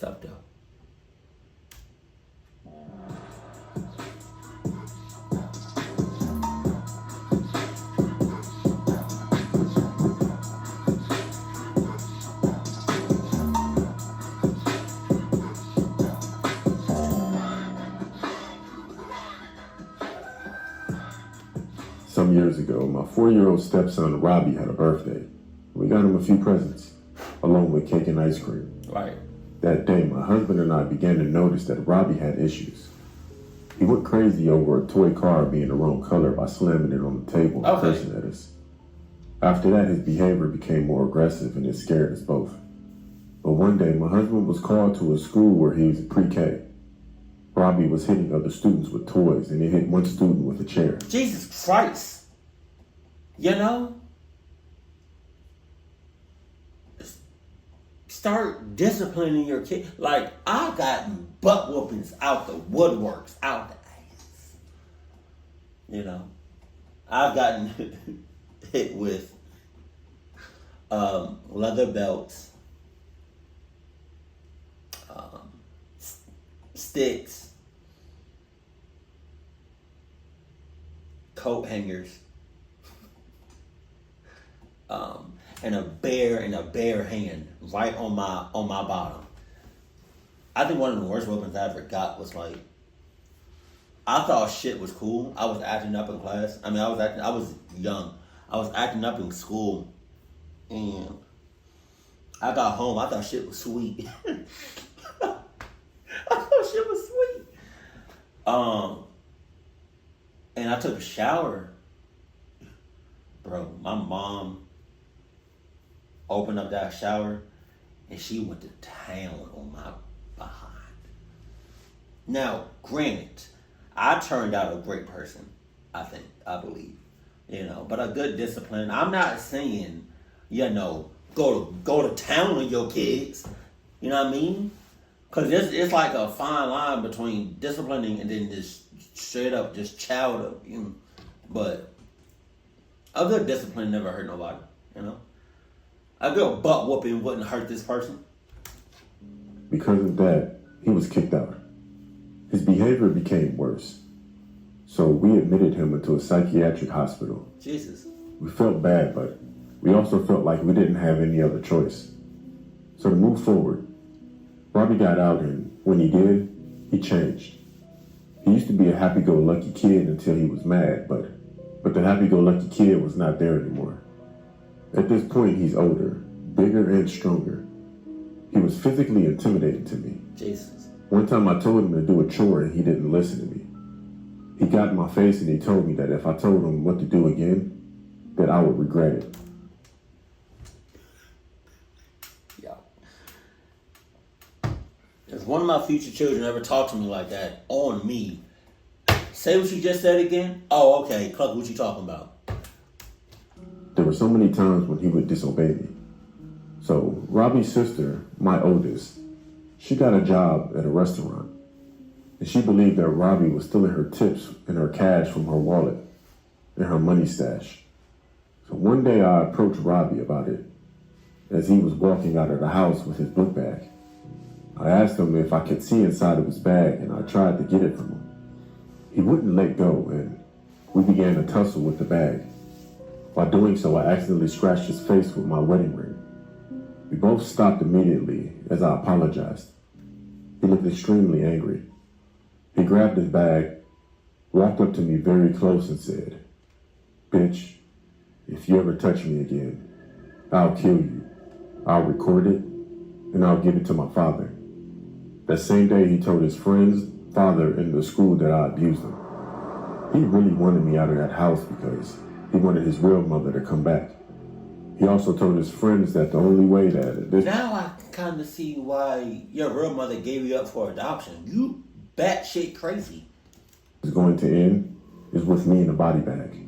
What's up, though? Some years ago, my 4-year-old stepson Robbie had a birthday. We got him a few presents, along with cake and ice cream. Right. That day, my husband and I began to notice that Robbie had issues. He went crazy over a toy car being the wrong color by slamming it on the table and cursing at us. After that, his behavior became more aggressive and it scared us both. But one day, my husband was called to a school where he was in pre-K. Robbie was hitting other students with toys and he hit one student with a chair. Jesus Christ. You know? Start disciplining your kid. Like, I've gotten butt whoopings out the woodworks, out the ass. You know? I've gotten hit with leather belts, sticks, coat hangers, and a bare hand right on my bottom. I think one of the worst weapons I ever got was like, I thought shit was cool. I was acting up in class. I mean, I was young. I was acting up in school, and I got home. I thought shit was sweet. I thought shit was sweet. And I took a shower. Bro, my mom opened up that shower and she went to town on my behind. Now, granted, I turned out a great person, I believe. You know, but a good discipline. I'm not saying, you know, go to town on your kids. You know what I mean? Because it's like a fine line between disciplining and then just straight up just child up. You know? But a good discipline never hurt nobody. You know, a good butt whooping wouldn't hurt this person. Because of that, he was kicked out. His behavior became worse. So we admitted him into a psychiatric hospital. Jesus. We felt bad, but we also felt like we didn't have any other choice. So to move forward, Robbie got out, and when he did, he changed. He used to be a happy-go-lucky kid until he was mad, but the happy-go-lucky kid was not there anymore. At this point, he's older, bigger and stronger. He was physically intimidating to me. Jesus. One time I told him to do a chore and he didn't listen to me. He got in my face and he told me that if I told him what to do again, that I would regret it. Yo. If one of my future children ever talked to me like that, on me, say what you just said again? Oh, okay, Cluck, what you talking about? There were so many times when he would disobey me. So Robbie's sister, my oldest, she got a job at a restaurant. And she believed that Robbie was stealing her tips and her cash from her wallet and her money stash. So one day I approached Robbie about it as he was walking out of the house with his book bag. I asked him if I could see inside of his bag and I tried to get it from him. He wouldn't let go and we began to tussle with the bag. While doing so, I accidentally scratched his face with my wedding ring. We both stopped immediately as I apologized. He looked extremely angry. He grabbed his bag, walked up to me very close and said, "Bitch, if you ever touch me again, I'll kill you. I'll record it, and I'll give it to my father." That same day, he told his friend's father in the school that I abused him. He really wanted me out of that house because he wanted his real mother to come back. He also told his friends that the only way that Now I kind of see why your real mother gave you up for adoption. You batshit crazy. is going to end is with me in a body bag.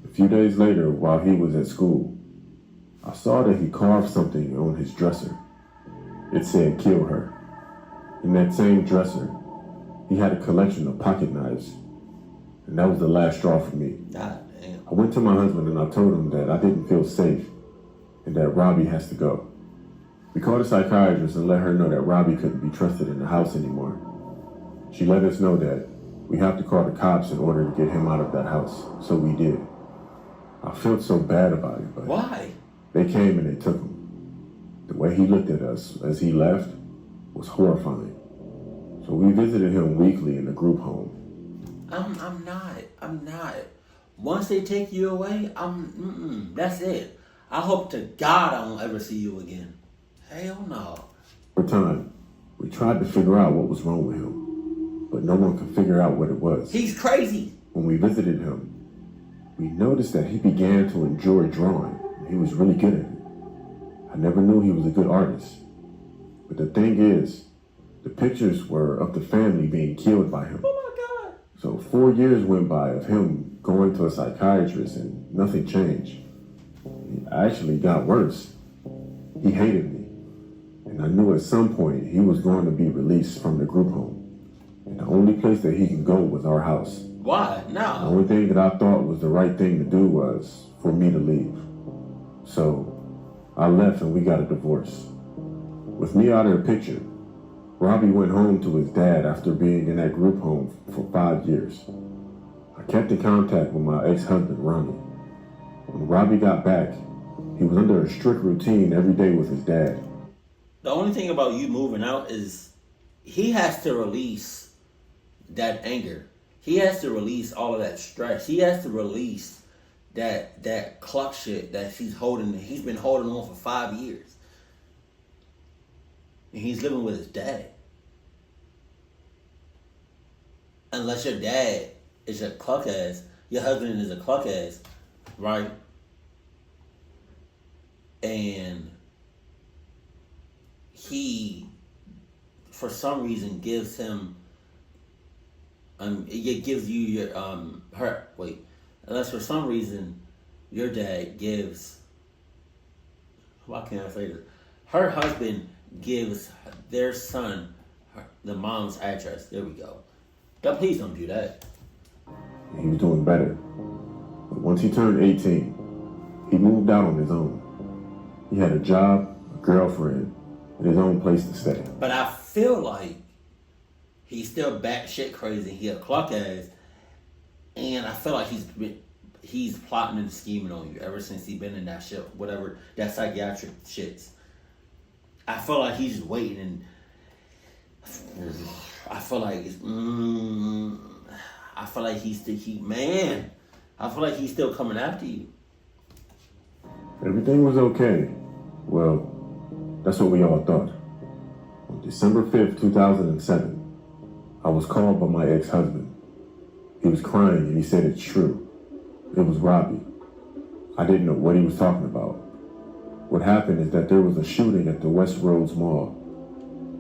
A few days later, while he was at school, I saw that he carved something on his dresser. It said, "Kill her." In that same dresser, he had a collection of pocket knives, and that was the last straw for me. God damn. I went to my husband and I told him that I didn't feel safe and that Robbie has to go. We called a psychiatrist and let her know that Robbie couldn't be trusted in the house anymore. She let us know that we have to call the cops in order to get him out of that house, so we did. I felt so bad about it, but Why? they came and they took him. The way he looked at us as he left was horrifying. So we visited him weekly in the group home. I'm not. Once they take you away, that's it. I hope to God I won't ever see you again. Hell no. For time, we tried to figure out what was wrong with him, but no one could figure out what it was. He's crazy. When we visited him, we noticed that he began to enjoy drawing. He was really good at it. I never knew he was a good artist. But the thing is, the pictures were of the family being killed by him. Oh my God. So 4 years went by of him going to a psychiatrist and nothing changed. It actually got worse. He hated me. And I knew at some point he was going to be released from the group home. And the only place that he could go was our house. Why? The No. only thing that I thought was the right thing to do was for me to leave. So I left and we got a divorce. With me out of the picture, Robbie went home to his dad after being in that group home for 5 years. I kept in contact with my ex-husband, Ronnie. When Robbie got back, he was under a strict routine every day with his dad. The only thing about you moving out is he has to release that anger. He has to release all of that stress. He has to release that cluck shit that he's been holding on for 5 years. And he's living with his dad. Unless your dad is a cluck ass, your husband is a cluck ass, right? And he, for some reason, gives him, it gives you your, unless for some reason your dad gives, why can't I say this? Her husband gives their son the mom's address. There we go. Please don't do that. He was doing better. But once he turned 18, he moved out on his own. He had a job, a girlfriend, and his own place to stay. But I feel like he's still batshit crazy. He a clock ass, and I feel like he's plotting and scheming on you ever since he been in that shit, whatever that psychiatric shits. I feel like he's just waiting, and I feel like I feel like he's still coming after you. Everything was okay. Well, that's what we all thought. On December 5th, 2007, I was called by my ex-husband. He was crying and he said it's true. It was Robbie. I didn't know what he was talking about. What happened is that there was a shooting at the West Roads Mall.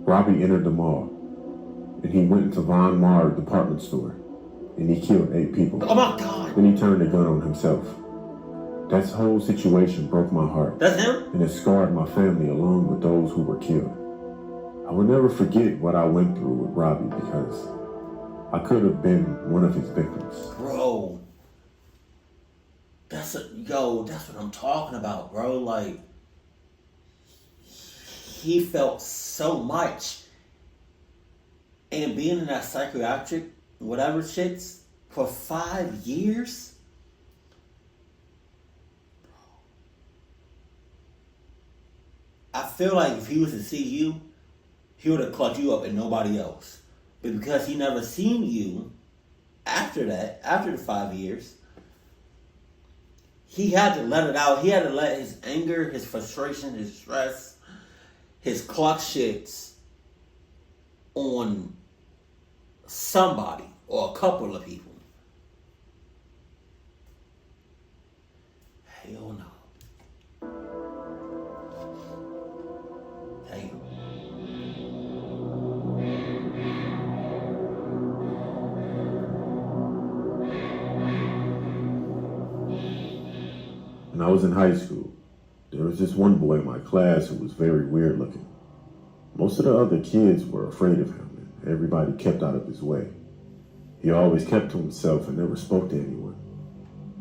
Robbie entered the mall and he went into Von Maur department store and he killed 8 people. Oh my God! Then he turned the gun on himself. That whole situation broke my heart. That's him? And it scarred my family along with those who were killed. I will never forget what I went through with Robbie because I could have been one of his victims. Bro. That's what I'm talking about, bro. Like, he felt so much. And being in that psychiatric whatever shits for 5 years. I feel like if he was to see you, he would have clutched you up and nobody else. But because he never seen you after that, after the 5 years, he had to let it out. He had to let his anger, his frustration, his stress, his clock shits on somebody or a couple of people. Hell no. Damn. When I was in high school, there was this one boy in my class who was very weird looking. Most of the other kids were afraid of him, and everybody kept out of his way. He always kept to himself and never spoke to anyone.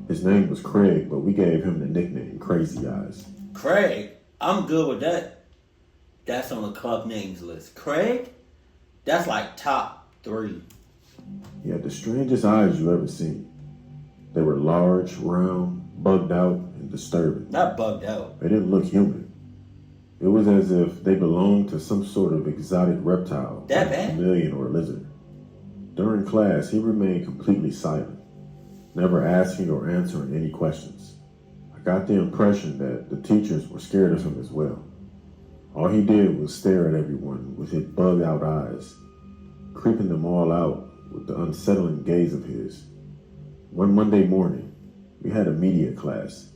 His name was Craig, but we gave him the nickname Crazy Eyes. Craig, I'm good with that. That's on the club names list. Craig? That's like top 3. He had the strangest eyes you ever seen. They were large, round, bugged out, and disturbing. Not bugged out. They didn't look human. It was as if they belonged to some sort of exotic reptile, That like a bad? chameleon or a lizard. During class, he remained completely silent, never asking or answering any questions. I got the impression that the teachers were scared of him as well. All he did was stare at everyone with his bug-out eyes, creeping them all out with the unsettling gaze of his. One Monday morning, we had a media class.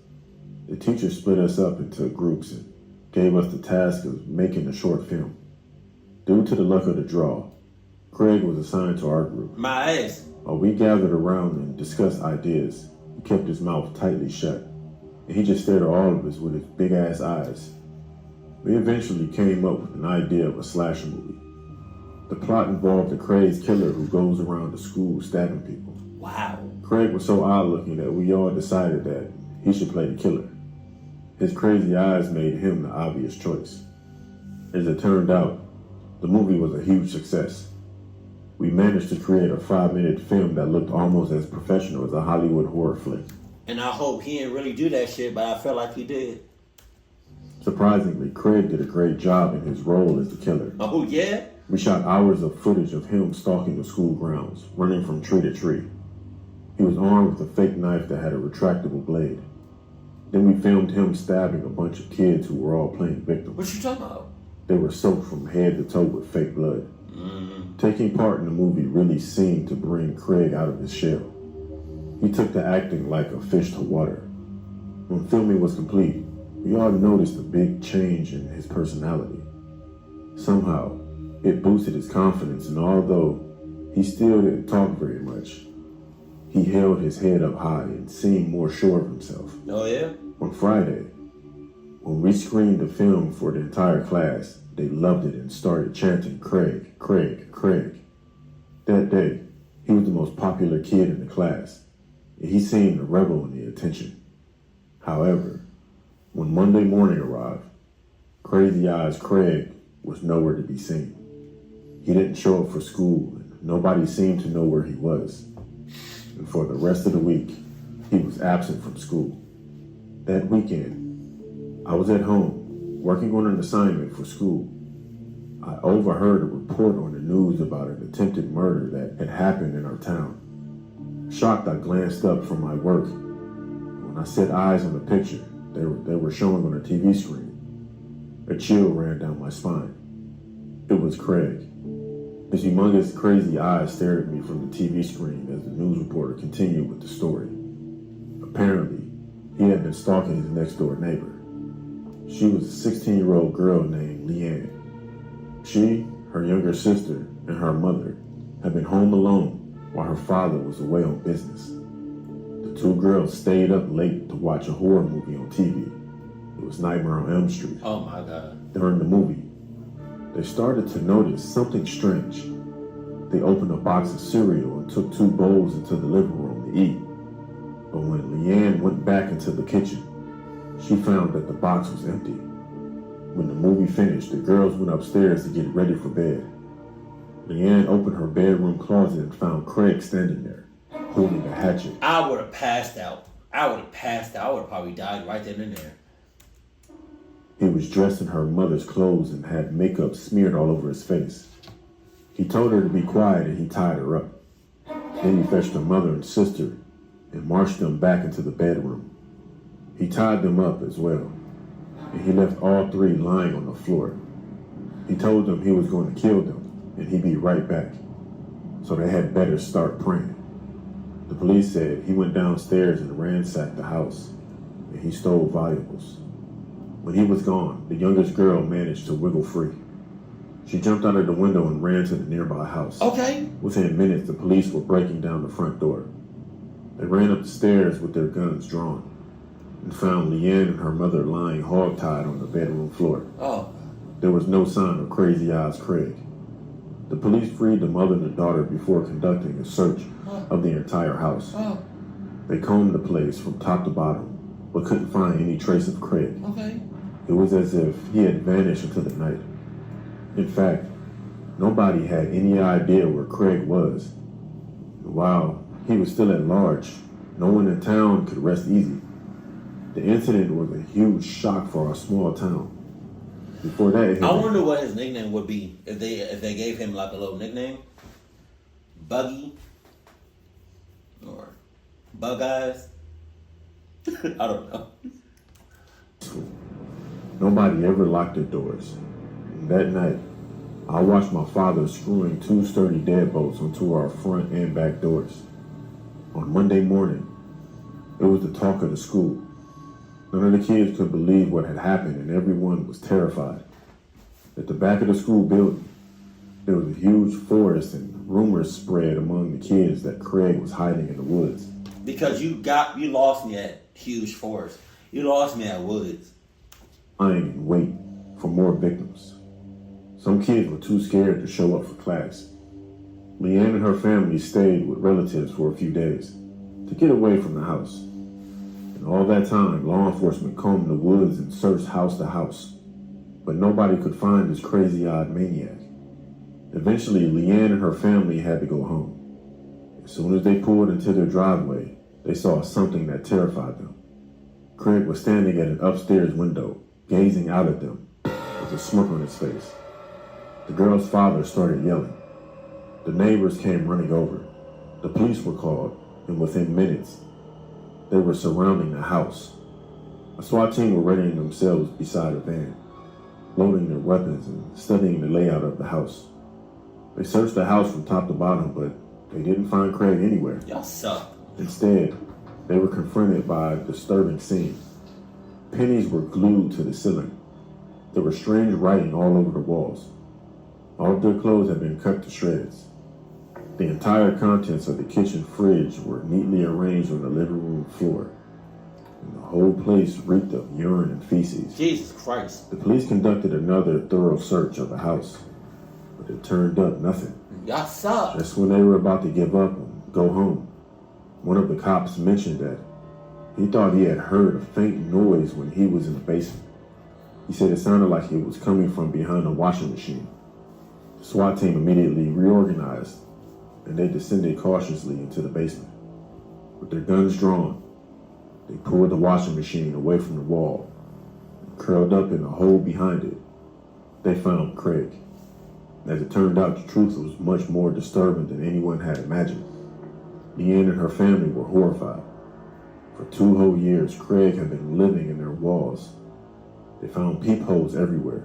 The teacher split us up into groups and gave us the task of making a short film. Due to the luck of the draw, Craig was assigned to our group. My ass. While we gathered around and discussed ideas, he kept his mouth tightly shut, and he just stared at all of us with his big-ass eyes. We eventually came up with an idea of a slasher movie. The plot involved a crazed killer who goes around the school stabbing people. Wow. Craig was so odd-looking that we all decided that he should play the killer. His crazy eyes made him the obvious choice. As it turned out, the movie was a huge success. We managed to create a 5-minute film that looked almost as professional as a Hollywood horror flick. And I hope he didn't really do that shit, but I felt like he did. Surprisingly, Craig did a great job in his role as the killer. Oh, yeah? We shot hours of footage of him stalking the school grounds, running from tree to tree. He was armed with a fake knife that had a retractable blade. Then we filmed him stabbing a bunch of kids who were all playing victims. What you talking about? They were soaked from head to toe with fake blood. Mm-hmm. Taking part in the movie really seemed to bring Craig out of his shell. He took to acting like a fish to water. When filming was complete, we all noticed a big change in his personality. Somehow, it boosted his confidence, and although he still didn't talk very much, he held his head up high and seemed more sure of himself. Oh, yeah? On Friday, when we screened the film for the entire class, they loved it and started chanting, "Craig, Craig, Craig." That day, he was the most popular kid in the class, and he seemed a rebel in the attention. However, when Monday morning arrived, Crazy Eyes Craig was nowhere to be seen. He didn't show up for school, and nobody seemed to know where he was. And for the rest of the week, he was absent from school. That weekend, I was at home, working on an assignment for school. I overheard a report on the news about an attempted murder that had happened in our town. Shocked, I glanced up from my work. When I set eyes on the picture they were showing on a TV screen, a chill ran down my spine. It was Craig. His humongous, crazy eyes stared at me from the TV screen as the news reporter continued with the story. Apparently, he had been stalking his next-door neighbor. She was a 16-year-old girl named Leanne. She, her younger sister, and her mother had been home alone while her father was away on business. The two girls stayed up late to watch a horror movie on TV. It was Nightmare on Elm Street. Oh, my God. During the movie, they started to notice something strange. They opened a box of cereal and took 2 bowls into the living room to eat. But when Leanne went back into the kitchen, she found that the box was empty. When the movie finished, the girls went upstairs to get ready for bed. Leanne opened her bedroom closet and found Craig standing there, holding a hatchet. I would have passed out. I would have probably died right then and there. He was dressed in her mother's clothes and had makeup smeared all over his face. He told her to be quiet and he tied her up. Then he fetched her mother and sister and marched them back into the bedroom. He tied them up as well, and he left all 3 lying on the floor. He told them he was going to kill them and he'd be right back, so they had better start praying. The police said he went downstairs and ransacked the house, and he stole valuables. When he was gone, the youngest girl managed to wiggle free. She jumped out of the window and ran to the nearby house. Okay. Within minutes, the police were breaking down the front door. They ran up the stairs with their guns drawn and found Leanne and her mother lying hogtied on the bedroom floor. Oh. There was no sign of Crazy Eyes Craig. The police freed the mother and the daughter before conducting a search of the entire house. Oh. They combed the place from top to bottom, but couldn't find any trace of Craig. Okay. It was as if he had vanished into the night. In fact, nobody had any idea where Craig was. While he was still at large, no one in town could rest easy. The incident was a huge shock for our small town. Before that, it I wonder what his nickname would be if they gave him like a little nickname. Buggy or Bug Eyes. I don't know. Nobody ever locked their doors. And that night, I watched my father screwing 2 sturdy deadbolts onto our front and back doors. On Monday morning, it was the talk of the school. None of the kids could believe what had happened, and everyone was terrified. At the back of the school building, there was a huge forest, and rumors spread among the kids that Craig was hiding in the woods. Because you lost me at huge forest. You lost me at woods. Lying in wait for more victims. Some kids were too scared to show up for class. Leanne and her family stayed with relatives for a few days to get away from the house. And all that time, law enforcement combed the woods and searched house to house. But nobody could find this crazy-eyed maniac. Eventually, Leanne and her family had to go home. As soon as they pulled into their driveway, they saw something that terrified them. Craig was standing at an upstairs window, gazing out at them with a smirk on his face. The girl's father started yelling. The neighbors came running over. The police were called, and within minutes, they were surrounding the house. A SWAT team were readying themselves beside a van, loading their weapons and studying the layout of the house. They searched the house from top to bottom, but they didn't find Craig anywhere. Y'all suck. Instead, they were confronted by a disturbing scene. Pennies were glued to the ceiling. There was strange writing all over the walls. All of their clothes had been cut to shreds. The entire contents of the kitchen fridge were neatly arranged on the living room floor. And the whole place reeked of urine and feces. Jesus Christ. The police conducted another thorough search of the house, but it turned up nothing. Y'all suck. Just when they were about to give up and go home, one of the cops mentioned that he thought he had heard a faint noise when he was in the basement. He said it sounded like it was coming from behind a washing machine. The SWAT team immediately reorganized, and they descended cautiously into the basement. With their guns drawn, they pulled the washing machine away from the wall and curled up in a hole behind it. They found Craig. As it turned out, the truth was much more disturbing than anyone had imagined. Leanne and her family were horrified. For 2 whole years, Craig had been living in their walls. They found peepholes everywhere.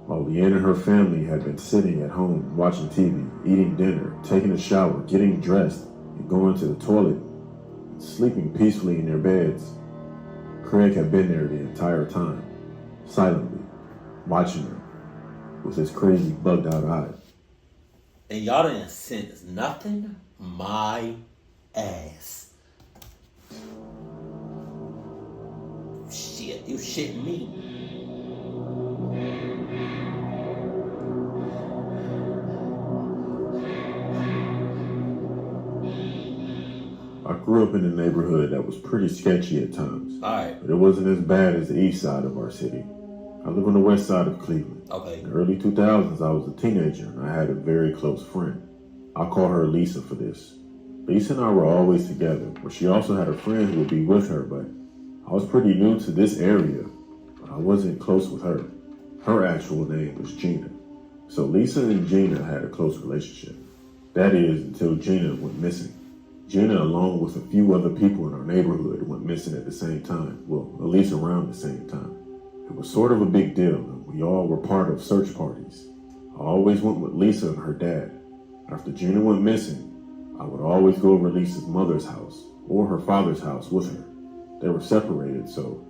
While Leanne and her family had been sitting at home, watching TV, eating dinner, taking a shower, getting dressed, and going to the toilet, and sleeping peacefully in their beds, Craig had been there the entire time, silently, watching them, with his crazy bugged-out eyes. And y'all didn't sense nothing? My ass. Shit, you shitting me. I grew up in a neighborhood that was pretty sketchy at times. Alright. But it wasn't as bad as the east side of our city. I live on the west side of Cleveland. Okay. In the early 2000s, I was a teenager and I had a very close friend. I'll call her Lisa for this. Lisa and I were always together, but she also had a friend who would be with her, but I was pretty new to this area, but I wasn't close with her. Her actual name was Gina. So Lisa and Gina had a close relationship. That is, until Gina went missing. Gina, along with a few other people in our neighborhood, went missing at the same time. Well, at least around the same time. It was sort of a big deal, and we all were part of search parties. I always went with Lisa and her dad. After Gina went missing, I would always go over Lisa's mother's house or her father's house with her. They were separated, so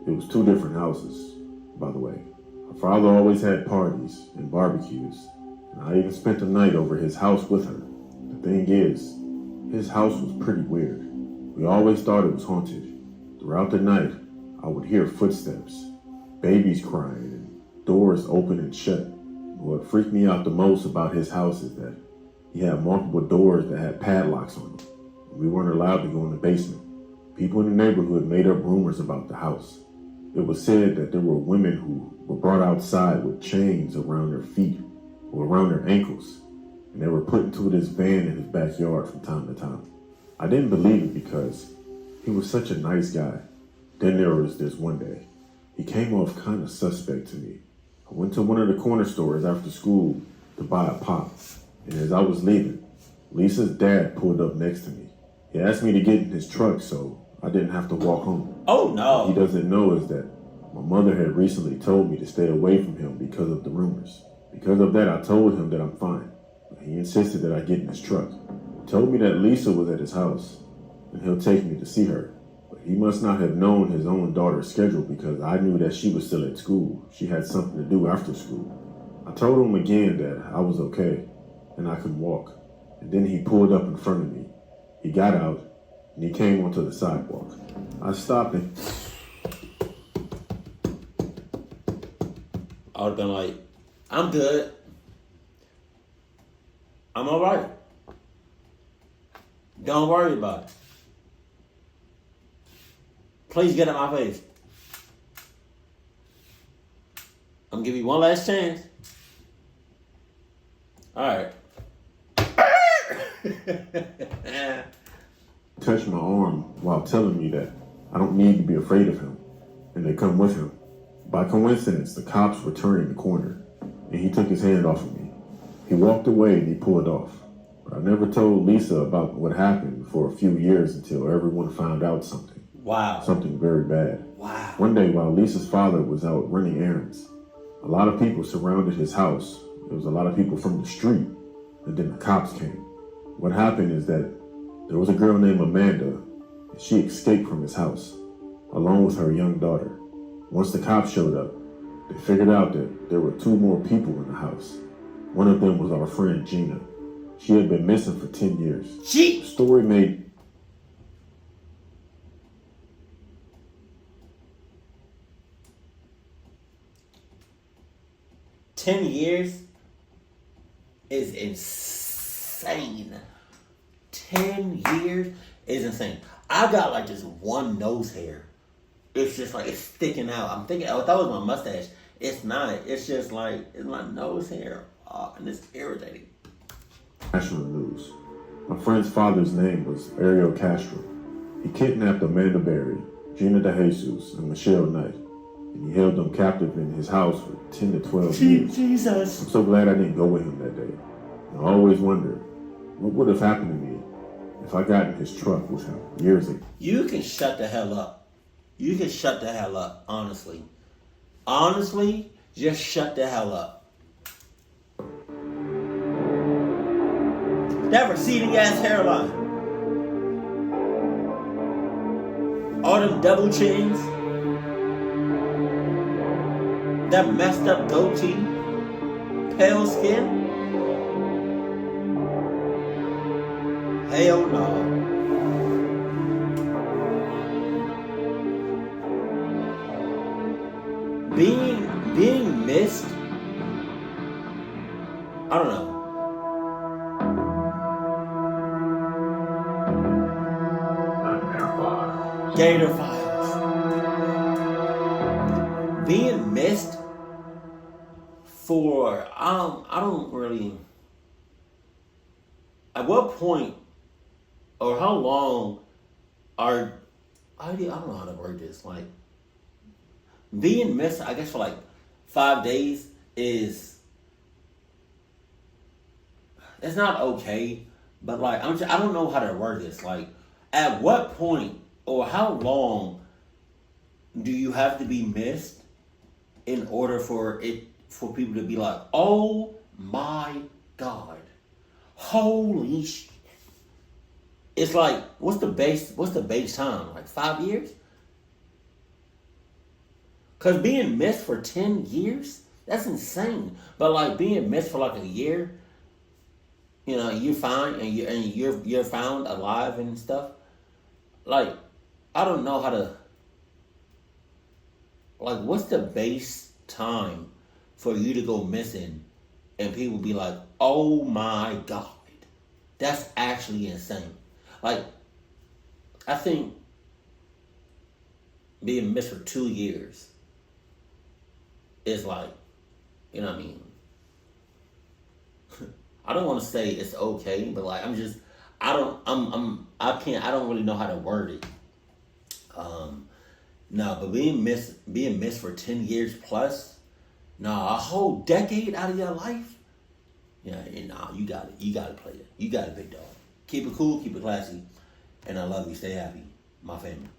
it was 2 different houses, by the way. Her father always had parties and barbecues, and I even spent the night over his house with her. The thing is, his house was pretty weird. We always thought it was haunted. Throughout the night, I would hear footsteps, babies crying, and doors open and shut. What freaked me out the most about his house is that he had multiple doors that had padlocks on them. We weren't allowed to go in the basement. People in the neighborhood made up rumors about the house. It was said that there were women who were brought outside with chains around their feet or around their ankles, and they were put into this van in his backyard from time to time. I didn't believe it because he was such a nice guy. Then there was this one day. He came off kind of suspect to me. I went to one of the corner stores after school to buy a pop, and as I was leaving, Lisa's dad pulled up next to me. He asked me to get in his truck so I didn't have to walk home. Oh no. What he doesn't know is that my mother had recently told me to stay away from him because of the rumors. Because of that, I told him that I'm fine. But he insisted that I get in his truck. He told me that Lisa was at his house and he'll take me to see her. But he must not have known his own daughter's schedule because I knew that she was still at school. She had something to do after school. I told him again that I was okay and I could walk. And then he pulled up in front of me. He got out and he came onto the sidewalk. I stopped him. I would have been like, I'm good. I'm all right. Don't worry about it. Please get out my face. I'm gonna give you one last chance. All right. Touched my arm while telling me that I don't need to be afraid of him and they come with him. By coincidence, the cops were turning the corner and he took his hand off of me. He walked away and he pulled off. But I never told Lisa about what happened for a few years until everyone found out something. Wow. Something very bad. Wow. One day while Lisa's father was out running errands, a lot of people surrounded his house. There was a lot of people from the street, and then the cops came. What happened is that there was a girl named Amanda, and she escaped from his house, along with her young daughter. Once the cops showed up, they figured out that there were 2 more people in the house. One of them was our friend Gina. She had been missing for 10 years. The story made 10 years is insane. 10 years is insane. I got like just one nose hair. It's just like, it's sticking out. I'm thinking, oh, that was my mustache. It's not. It's just like, it's my nose hair. Oh, and it's irritating. national news. My friend's father's name was Ariel Castro. He kidnapped Amanda Berry, Gina DeJesus, and Michelle Knight, and he held them captive in his house for 10 to 12 years. Jesus. I'm so glad I didn't go with him that day. I always wondered, what would have happened to me if I got in his truck with him years ago? You can shut the hell up. You can shut the hell up, honestly. Honestly, just shut the hell up. That receding ass hairline. All them double chins. That messed up goatee. Pale skin. Hell no. Being missed, I don't know. Gattor Files. Being missed for I don't really. At what point or how long are I don't know how to word this, like being missed, I guess for like 5 days is, it's not okay, but like I don't know how to word this. Like, at what point or how long do you have to be missed in order for people to be like, oh my God, holy shit? It's like, what's the base time? Like 5 years? Because being missed for 10 years, that's insane. But like being missed for like a year, you know, you're fine and you're found alive and stuff. Like, I don't know how to, like, what's the base time for you to go missing and people be like, oh my God, that's actually insane. Like, I think being missed for 2 years it's like, you know what I mean? I don't want to say it's okay, but like I don't really know how to word it. No, but being missed for 10 years plus, a whole decade out of your life. Yeah, and you got it. You got to play it. You got it, big dog. Keep it cool, keep it classy, and I love you. Stay happy, my family.